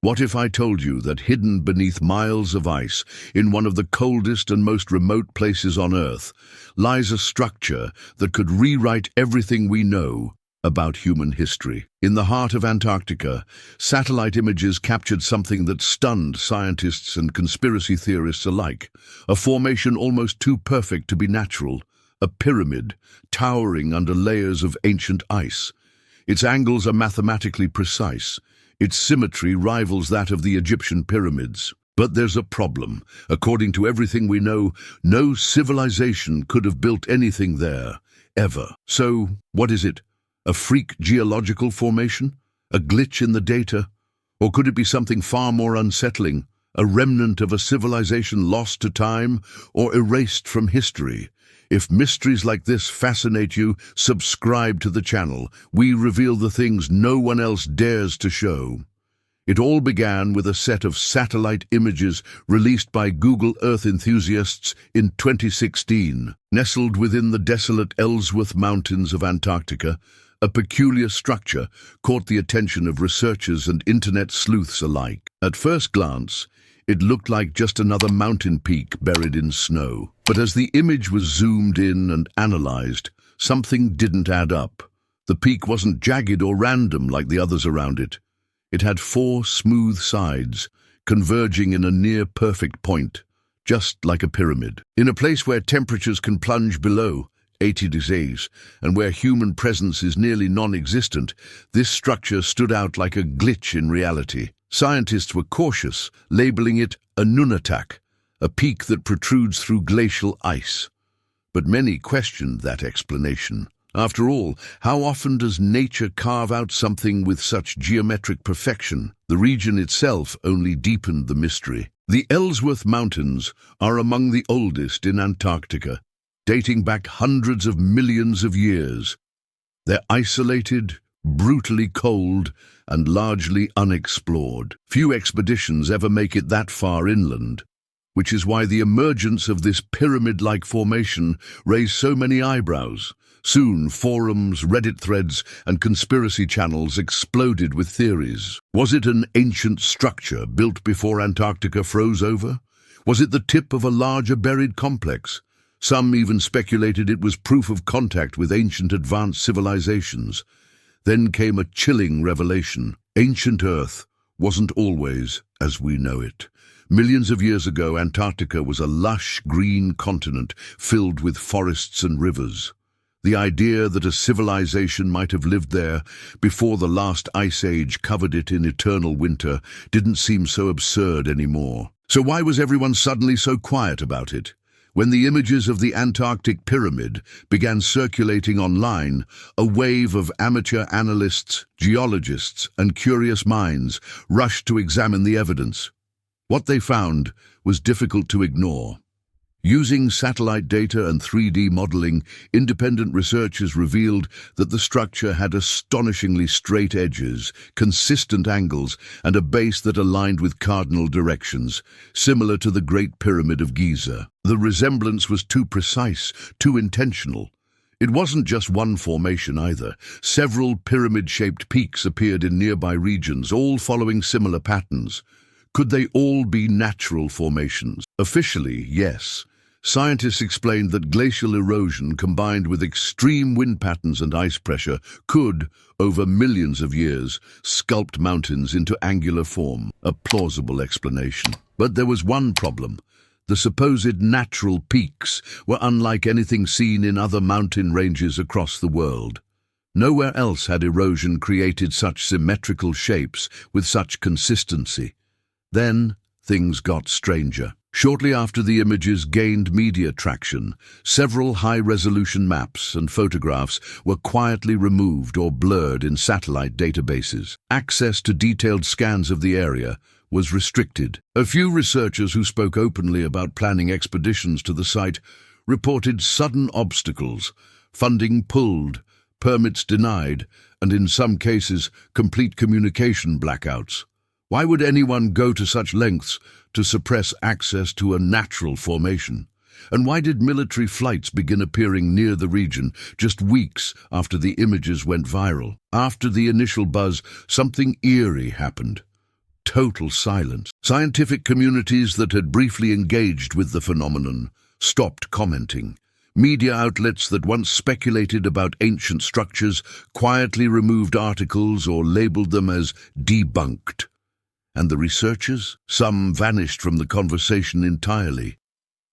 What if I told you that hidden beneath miles of ice, in one of the coldest and most remote places on Earth, lies a structure that could rewrite everything we know about human history? In the heart of Antarctica, satellite images captured something that stunned scientists and conspiracy theorists alike. A formation almost too perfect to be natural, a pyramid towering under layers of ancient ice. Its angles are mathematically precise. Its symmetry rivals that of the Egyptian pyramids. But there's a problem. According to everything we know, no civilization could have built anything there, ever. So, what is it? A freak geological formation? A glitch in the data? Or could it be something far more unsettling? A remnant of a civilization lost to time or erased from history? If mysteries like this fascinate you, subscribe to the channel. We reveal the things no one else dares to show. It all began with a set of satellite images released by Google Earth enthusiasts in 2016. Nestled within the desolate Ellsworth Mountains of Antarctica, a peculiar structure caught the attention of researchers and internet sleuths alike. At first glance, it looked like just another mountain peak buried in snow. But as the image was zoomed in and analyzed, something didn't add up. The peak wasn't jagged or random like the others around it. It had 4 smooth sides, converging in a near-perfect point, just like a pyramid. In a place where temperatures can plunge below 80 degrees, and where human presence is nearly non-existent, this structure stood out like a glitch in reality. Scientists were cautious, labeling it a nunatak, a peak that protrudes through glacial ice. But many questioned that explanation. After all, how often does nature carve out something with such geometric perfection? The region itself only deepened the mystery. The Ellsworth Mountains are among the oldest in Antarctica, dating back hundreds of millions of years. They're isolated, brutally cold, and largely unexplored. Few expeditions ever make it that far inland, which is why the emergence of this pyramid-like formation raised so many eyebrows. Soon, forums, Reddit threads, and conspiracy channels exploded with theories. Was it an ancient structure built before Antarctica froze over? Was it the tip of a larger buried complex? Some even speculated it was proof of contact with ancient advanced civilizations. Then came a chilling revelation. Ancient Earth wasn't always as we know it. Millions of years ago, Antarctica was a lush green continent filled with forests and rivers. The idea that a civilization might have lived there before the last ice age covered it in eternal winter didn't seem so absurd anymore. So why was everyone suddenly so quiet about it? When the images of the Antarctic pyramid began circulating online, a wave of amateur analysts, geologists, and curious minds rushed to examine the evidence. What they found was difficult to ignore. Using satellite data and 3D modeling, independent researchers revealed that the structure had astonishingly straight edges, consistent angles, and a base that aligned with cardinal directions, similar to the Great Pyramid of Giza. The resemblance was too precise, too intentional. It wasn't just one formation either. Several pyramid-shaped peaks appeared in nearby regions, all following similar patterns. Could they all be natural formations? Officially, yes. Scientists explained that glacial erosion combined with extreme wind patterns and ice pressure could, over millions of years, sculpt mountains into angular form, a plausible explanation. But there was one problem. The supposed natural peaks were unlike anything seen in other mountain ranges across the world. Nowhere else had erosion created such symmetrical shapes with such consistency. Then, things got stranger. Shortly after the images gained media traction, several high-resolution maps and photographs were quietly removed or blurred in satellite databases. Access to detailed scans of the area was restricted. A few researchers who spoke openly about planning expeditions to the site reported sudden obstacles, funding pulled, permits denied, and in some cases, complete communication blackouts. Why would anyone go to such lengths to suppress access to a natural formation? And why did military flights begin appearing near the region just weeks after the images went viral? After the initial buzz, something eerie happened. total silence. Scientific communities that had briefly engaged with the phenomenon stopped commenting. Media outlets that once speculated about ancient structures quietly removed articles or labeled them as debunked. And the researchers? Some vanished from the conversation entirely.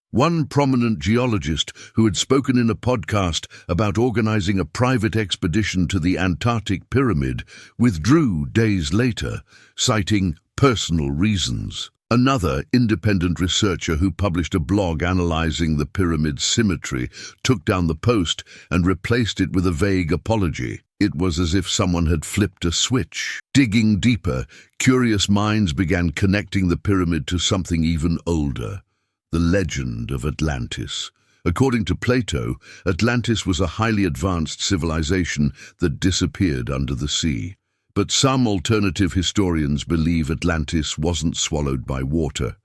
One prominent geologist who had spoken in a podcast about organizing a private expedition to the Antarctic pyramid withdrew days later, citing personal reasons. Another independent researcher who published a blog analyzing the pyramid's symmetry took down the post and replaced it with a vague apology. It was as if someone had flipped a switch. Digging deeper, curious minds began connecting the pyramid to something even older. The legend of Atlantis. According to Plato, Atlantis was a highly advanced civilization that disappeared under the sea. But some alternative historians believe Atlantis wasn't swallowed by water,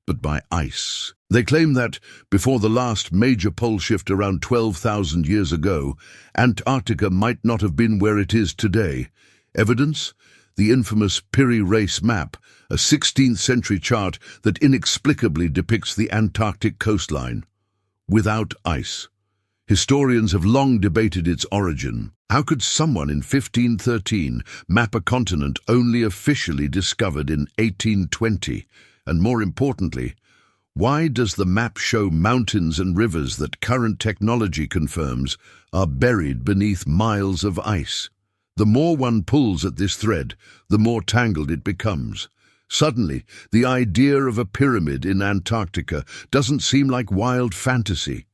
but by ice. They claim that, before the last major pole shift around 12,000 years ago, Antarctica might not have been where it is today. Evidence? The infamous Piri Reis map, a 16th century chart that inexplicably depicts the Antarctic coastline, without ice. Historians have long debated its origin. How could someone in 1513 map a continent only officially discovered in 1820? And more importantly, why does the map show mountains and rivers that current technology confirms are buried beneath miles of ice? The more one pulls at this thread, the more tangled it becomes. Suddenly, the idea of a pyramid in Antarctica doesn't seem like wild fantasy.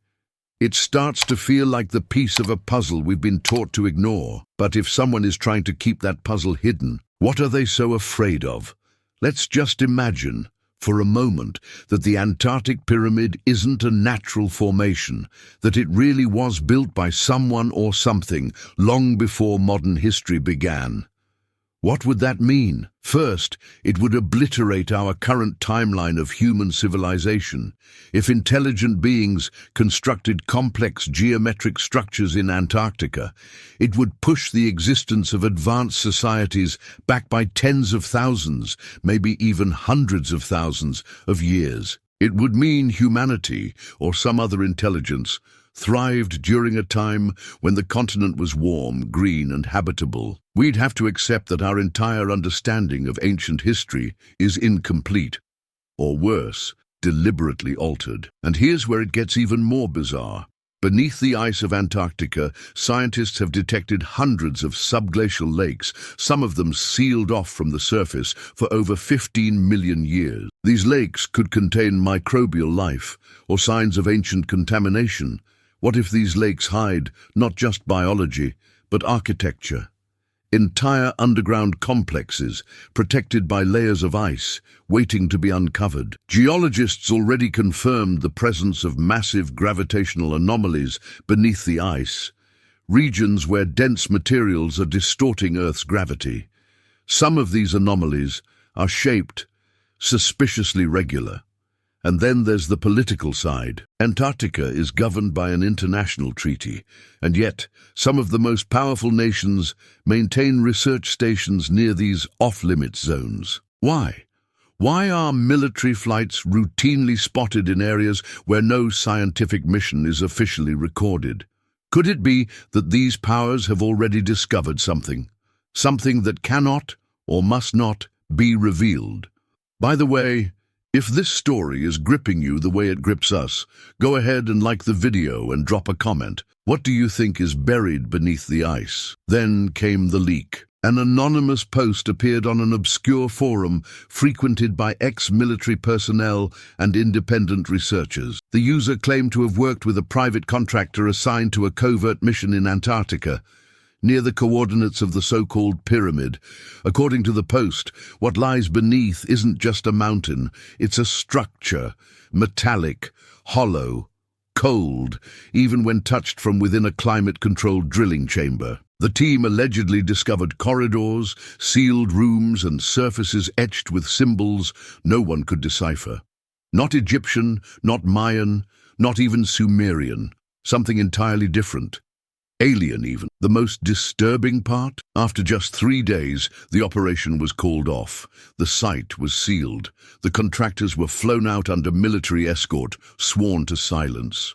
It starts to feel like the piece of a puzzle we've been taught to ignore. But if someone is trying to keep that puzzle hidden, what are they so afraid of? Let's just imagine, for a moment, that the Antarctic pyramid isn't a natural formation, that it really was built by someone or something long before modern history began. What would that mean? First, it would obliterate our current timeline of human civilization. If intelligent beings constructed complex geometric structures in Antarctica, it would push the existence of advanced societies back by tens of thousands, maybe even hundreds of thousands of years. It would mean humanity, or some other intelligence, thrived during a time when the continent was warm, green, and habitable. We'd have to accept that our entire understanding of ancient history is incomplete, or worse, deliberately altered. And here's where it gets even more bizarre. Beneath the ice of Antarctica, scientists have detected hundreds of subglacial lakes, some of them sealed off from the surface for over 15 million years. These lakes could contain microbial life, or signs of ancient contamination. What if these lakes hide not just biology, but architecture? Entire underground complexes, protected by layers of ice, waiting to be uncovered. Geologists already confirmed the presence of massive gravitational anomalies beneath the ice, regions where dense materials are distorting Earth's gravity. Some of these anomalies are shaped suspiciously regular. And then there's the political side. Antarctica is governed by an international treaty, and yet some of the most powerful nations maintain research stations near these off-limits zones. Why? Why are military flights routinely spotted in areas where no scientific mission is officially recorded? Could it be that these powers have already discovered something that cannot or must not be revealed? By the way, if this story is gripping you the way it grips us, go ahead and like the video and drop a comment. What do you think is buried beneath the ice? Then came the leak. An anonymous post appeared on an obscure forum frequented by ex-military personnel and independent researchers. The user claimed to have worked with a private contractor assigned to a covert mission in Antarctica, near the coordinates of the so-called pyramid. According to the post, what lies beneath isn't just a mountain, it's a structure, metallic, hollow, cold, even when touched from within a climate-controlled drilling chamber. The team allegedly discovered corridors, sealed rooms, and surfaces etched with symbols no one could decipher. Not Egyptian, not Mayan, not even Sumerian, something entirely different. alien even. The most disturbing part? After just 3 days, the operation was called off. The site was sealed. The contractors were flown out under military escort, sworn to silence.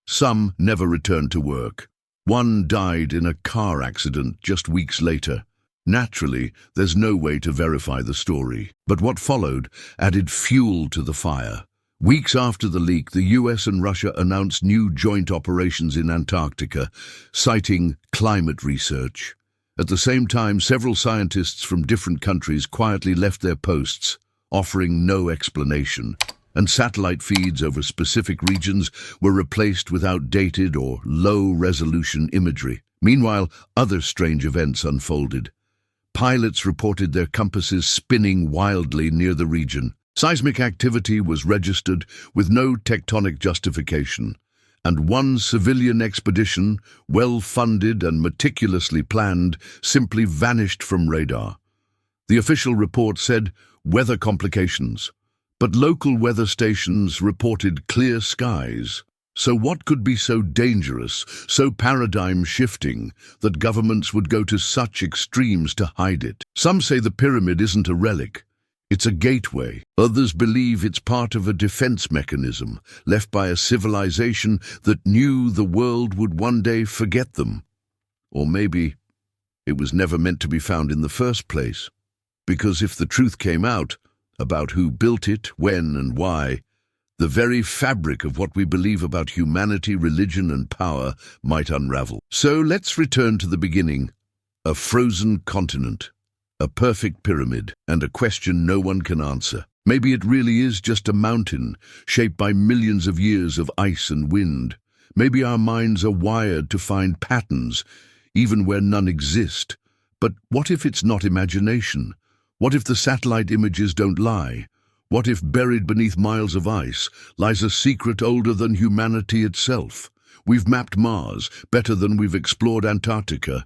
Some never returned to work. One died in a car accident just weeks later. Naturally, there's no way to verify the story. But what followed added fuel to the fire. Weeks after the leak, the US and Russia announced new joint operations in Antarctica, citing climate research. At the same time, several scientists from different countries quietly left their posts, offering no explanation. And satellite feeds over specific regions were replaced with outdated or low-resolution imagery. Meanwhile, other strange events unfolded. Pilots reported their compasses spinning wildly near the region. Seismic activity was registered with no tectonic justification, and one civilian expedition, well-funded and meticulously planned, simply vanished from radar. The official report said weather complications, but local weather stations reported clear skies. So what could be so dangerous, so paradigm-shifting, that governments would go to such extremes to hide it? Some say the pyramid isn't a relic. It's a gateway. Others believe it's part of a defense mechanism left by a civilization that knew the world would one day forget them. Or maybe it was never meant to be found in the first place. Because if the truth came out about who built it, when and why, the very fabric of what we believe about humanity, religion, and power might unravel. So let's return to the beginning. A frozen continent. A perfect pyramid, and a question no one can answer. Maybe it really is just a mountain, shaped by millions of years of ice and wind. Maybe our minds are wired to find patterns, even where none exist. But what if it's not imagination? What if the satellite images don't lie? What if buried beneath miles of ice lies a secret older than humanity itself? We've mapped Mars better than we've explored Antarctica,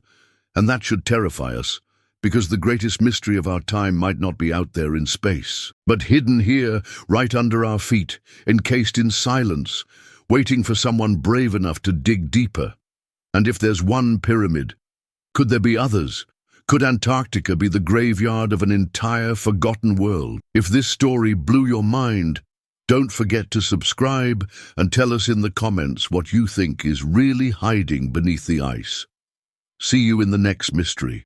and that should terrify us. Because the greatest mystery of our time might not be out there in space, but hidden here, right under our feet, encased in silence, waiting for someone brave enough to dig deeper. And if there's one pyramid, could there be others? Could Antarctica be the graveyard of an entire forgotten world? If this story blew your mind, don't forget to subscribe and tell us in the comments what you think is really hiding beneath the ice. See you in the next mystery.